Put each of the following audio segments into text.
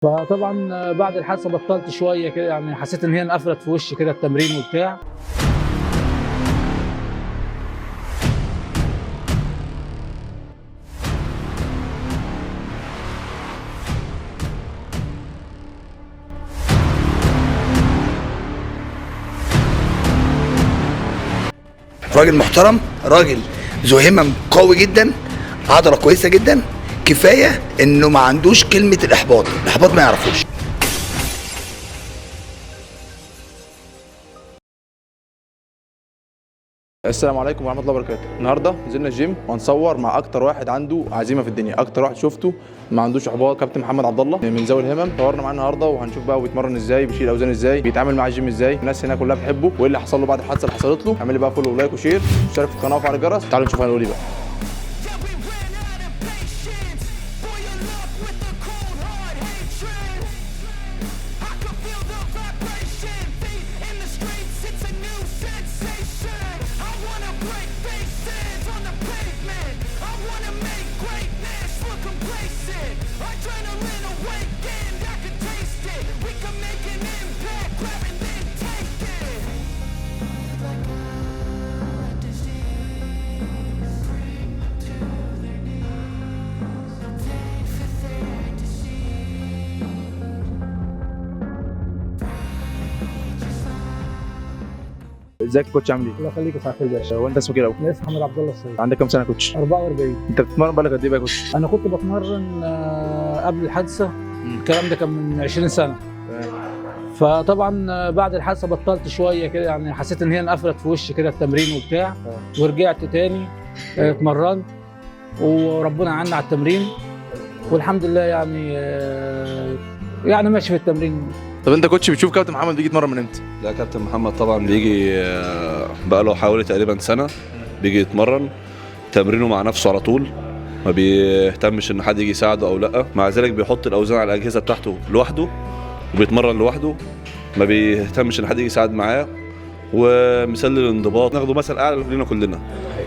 فطبعا بعد الحادثه بطلت شويه كده، يعني حسيت ان هي انقفلت في وشي كده التمرين وبتاع. راجل محترم، راجل ذو همم قوي جدا، عضله كويسه جدا. كفايه انه ما عندوش كلمه الاحباط ما يعرفوش. السلام عليكم ورحمه الله وبركاته. النهارده نزلنا الجيم وهنصور مع اكتر واحد عنده عزيمه في الدنيا، اكتر واحد شفته ما عندوش احباط، كابتن محمد عبد الله من ذوي الهمم. صورنا معاه النهارده وهنشوف بقى هو بيتمرن ازاي، بيشيل اوزان ازاي، بيتعامل مع الجيم ازاي، الناس هنا كلها بتحبه، وايه اللي حصل له بعد الحادثه اللي حصلت له. اعمل لي بقى فولو ولايك وشير، اشترك في القناه وفعل الجرس. تعالوا نشوف هنقول ايه بقى. ازيك يا كوتش، عامل ايه؟ الله يخليك يا سعاده الباشا. وانت اسمك ايه الاول؟ انا اسمي محمد عبد الله السيد. عندك كام سنه يا كوتش؟ 44. انت بتتمرن بقالك قد ايه بقى يا كوتش؟ انا كنت بتمرن قبل الحادثه. الكلام ده كان من 20 سنه. فطبعا بعد الحادثه بطلت شويه كده، يعني حسيت ان هي انقفلت في وشي كده التمرين وبتاع. ورجعت تاني اتمرنت، وربنا عنا على التمرين، والحمد لله يعني ماشي في التمرين. طب انت كوتش بتشوف كابتن محمد بيجي يتمرن من امتى؟ لا، كابتن محمد طبعا بيجي بقاله حوالي تقريبا سنة بيجي يتمرن. تمرينه مع نفسه على طول، ما بيهتمش ان حد يجي يساعده او لا. مع ذلك بيحط الاوزان على الاجهزه بتاعته لوحده وبيتمرن لوحده، ما بيهتمش ان حد يجي يساعد معاه. ومثال للانضباط ناخده مثل اعلى لينا كلنا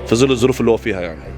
في ظل الظروف اللي هو فيها يعني.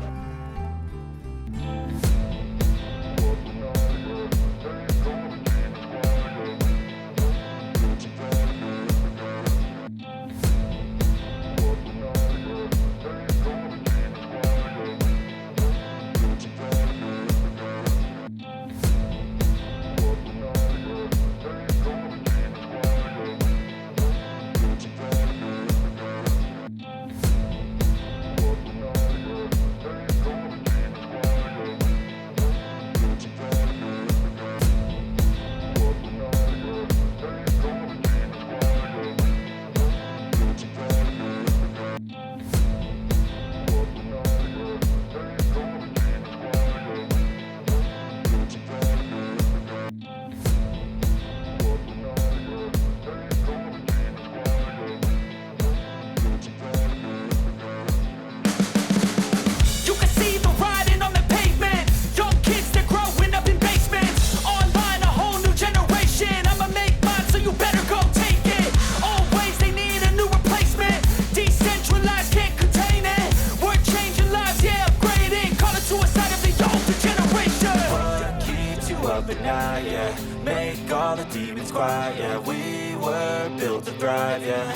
But now, yeah, make all the demons quiet, yeah, we were built to thrive, yeah,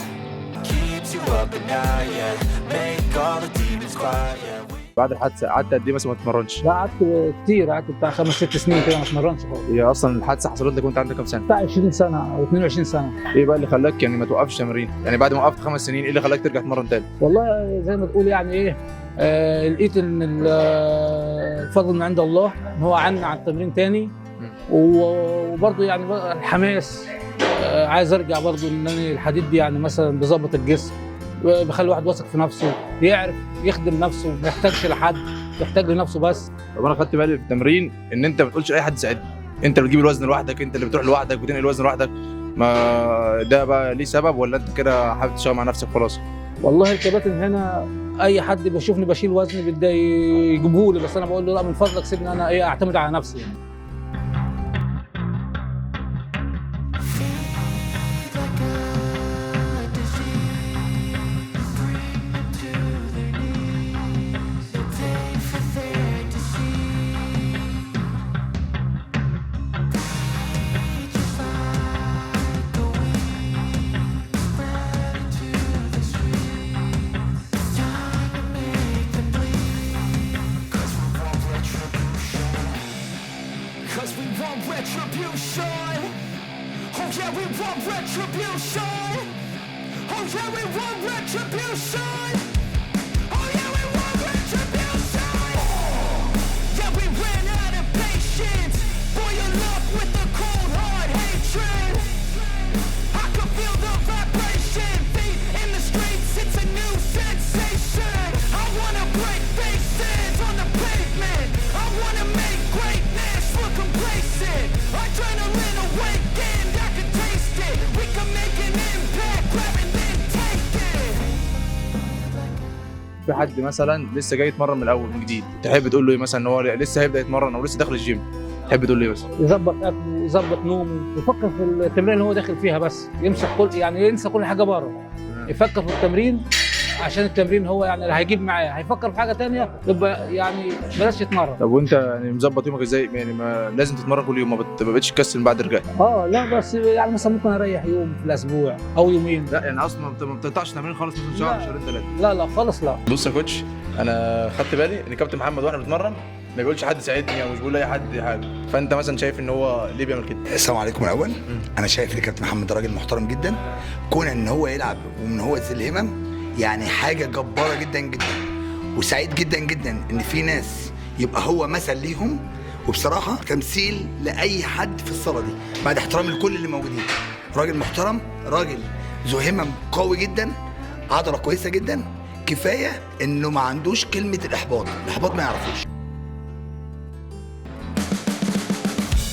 keeps you up at night, yeah, make all the demons quiet, yeah. بعد الحادثه قعدت قد ايه مثلا ما تتمرنش؟ لا، قعدت كتير، قعدت بتاع 5-6 سنين كده ما اتمرنش خالص. هي اصلا الحادثه حصلت لك وانت عندك كام سنه؟ بتاع 20 سنه او 22 سنه. ايه بقى اللي خلاك يعني ما توقفش تمرين؟ يعني بعد ما وقفت 5 سنين ايه اللي خلاك ترجع تتمرن تاني؟ والله زي ما تقول يعني ايه، لقيت ان الفضل من عند الله ان هو عنا على التمرين تاني. وبرضه يعني الحماس، عايز ارجع برضه ان انا الحديد دي يعني مثلا بيظبط الجسم، بيخلي الواحد واثق في نفسه، يعرف يخدم نفسه، ما يحتاجش لحد، يحتاج لنفسه بس. طب انا خدت بالي في التمرين ان انت ما بتقولش اي حد يساعدني، انت اللي بتجيب الوزن لوحدك، انت اللي بتروح لوحدك وتنقل الوزن لوحدك. ما ده بقى ليه سبب ولا انت كده حابب تشتغل مع نفسك خلاص؟ والله الكباتن هنا اي حد بيشوفني بشيل وزن بده يجيبه لي، بس انا بقول له لا من فضلك سيبني انا اعتمد على نفسي يعني. retribution. Oh yeah, we want retribution. Oh yeah, we want retribution. Oh yeah, we want retribution. Yeah, we ran out of patience. Boil up with the cold hard hatred. I can feel the vibration. Feet in the streets, it's a new sensation. I wanna break faces on the pavement. I wanna make greatness look complacent. Adrenaline awakened, I can taste it. We can make an impact, grab and then take it. في حد مثلا لسه جاي يتمرن من الاول من جديد، تحب تقول له ايه مثلا ان هو لسه هيبدا يتمرن او لسه داخل الجيم؟ تحب تقول له ايه مثلا؟ يظبط اكله، يظبط نومه، يفكر في التمرين اللي هو داخل فيها بس، يمسح كل يعني ينسى كل حاجه بره، يفكر في التمرين عشان التمرين هو يعني اللي هيجيب معاه، هيفكر في حاجه ثانيه يبقى يعني بلاش يتمرن. طب وانت يعني مظبط يومك ازاي؟ يعني ما لازم تتمرن كل يوم، ما بقتش تكسل بعد الرجاء؟ لا بس يعني مثلا ممكن اريح يوم في الاسبوع او يومين. لا يعني اصلا ما بتقطعش تمرين خالص مثلا شهر شهرين ثلاثه؟ لا خالص لا. بص يا كوتش، انا خدت بالي ان كابتن محمد واحنا بنتمرن ما بيقولش حد ساعدني او مش بيقول لاي حد حاجه، فانت مثلا شايف ان هو ليه بيعمل كده؟ السلام عليكم الاول. انا شايف ان كابتن محمد راجل محترم جدا، كون ان هو يلعب ومن هو ذي الهمم يعني حاجه جباره جدا جدا، وسعيد جدا جدا ان في ناس يبقى هو مثل ليهم، وبصراحه تمثيل لاي حد في الصاله دي بعد احترام لكل اللي موجودين. راجل محترم، راجل ذو همم قوي جدا، عضله كويسه جدا، كفايه انه ما عندوش كلمه الاحباط ما يعرفوش.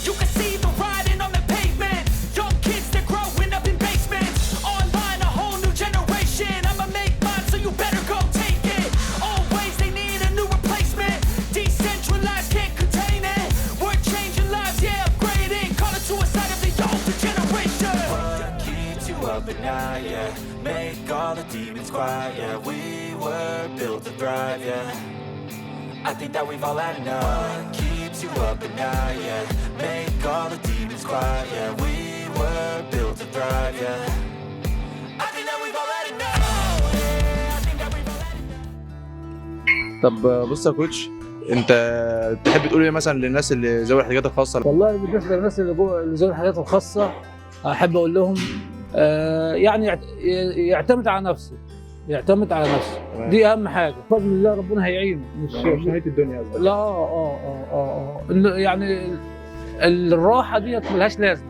You can see the writing on the pavement. Young kids, they're growing up in basements. Online, a whole new generation. I'ma make mine, so you better go take it. Always, they need a new replacement. Decentralized, can't contain it. We're changing lives, yeah, upgrading. Call it suicide of the older generation. What keeps you up at night, yeah? Make all the demons quiet, yeah. We were built to thrive, yeah. I think that we've all had enough. What keeps you up at night, yeah? Make all the demons quiet, yeah. We were built to thrive, yeah. I think that we've all had enough. Yeah, I think that we've all had enough. طب بص يا كوتش، انت تحب تقول ايه مثلا للناس اللي ذوي الاحتياجات الخاصه؟ والله بالنسبه للناس اللي جوه اللي ذوي الحاجات الخاصه احب اقول لهم يعني يعتمد على نفسه، يعتمد على نفسه، دي اهم حاجه. بفضل الله ربنا هيعينه، مش نهايه الدنيا قصدك؟ لا يعني الراحه ديت ملهاش لازمه،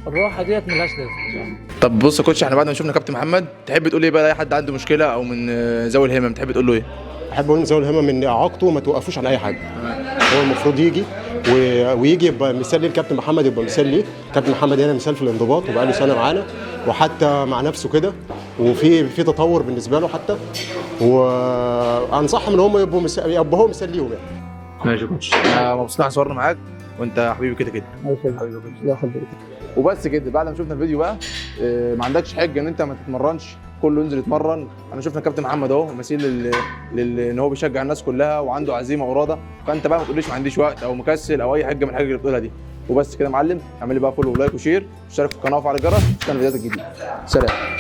الراحه ديت ملهاش لازمه. طب بص يا كوتش، احنا بعد ما شفنا كابتن محمد تحب تقول ايه بقى لاي حد عنده مشكله او من ذوي الهمم؟ تحب تقول له ايه؟ احب اقول لذوي الهمم ان اعاقته ما توقفوش على اي حاجه، هو المفروض يجي ويجي يبقى مثال ليه. الكابتن محمد يبقى مثال ليه. كابتن محمد هنا مثال في الانضباط وبقى له سنه معانا، وحتى مع نفسه كده، وفي تطور بالنسبه له حتى، وانصحهم ان هم يبقوا هو مثال ليهم يعني. ماشي يا كوتش، انا مبسوط ان صورنا معاك، وانت حبيبي كده كده. حبيبي لا يخليك. وبس كده، بعد ما شفنا الفيديو بقى ما عندكش حجه ان انت ما تتمرنش، كله ينزل يتمرن. انا شفنا كابتن محمد اهو مثيل ان هو بيشجع الناس كلها وعنده عزيمه واراده، فانت بقى ما تقوليش ما عنديش وقت او مكسل او اي حاجه من الحاجات اللي بتقولها دي. وبس كده يا معلم، اعمل لي بقى فولو ولايك وشير، اشترك في القناه وفعل الجرس عشان الفيديوهات الجديده. سلام.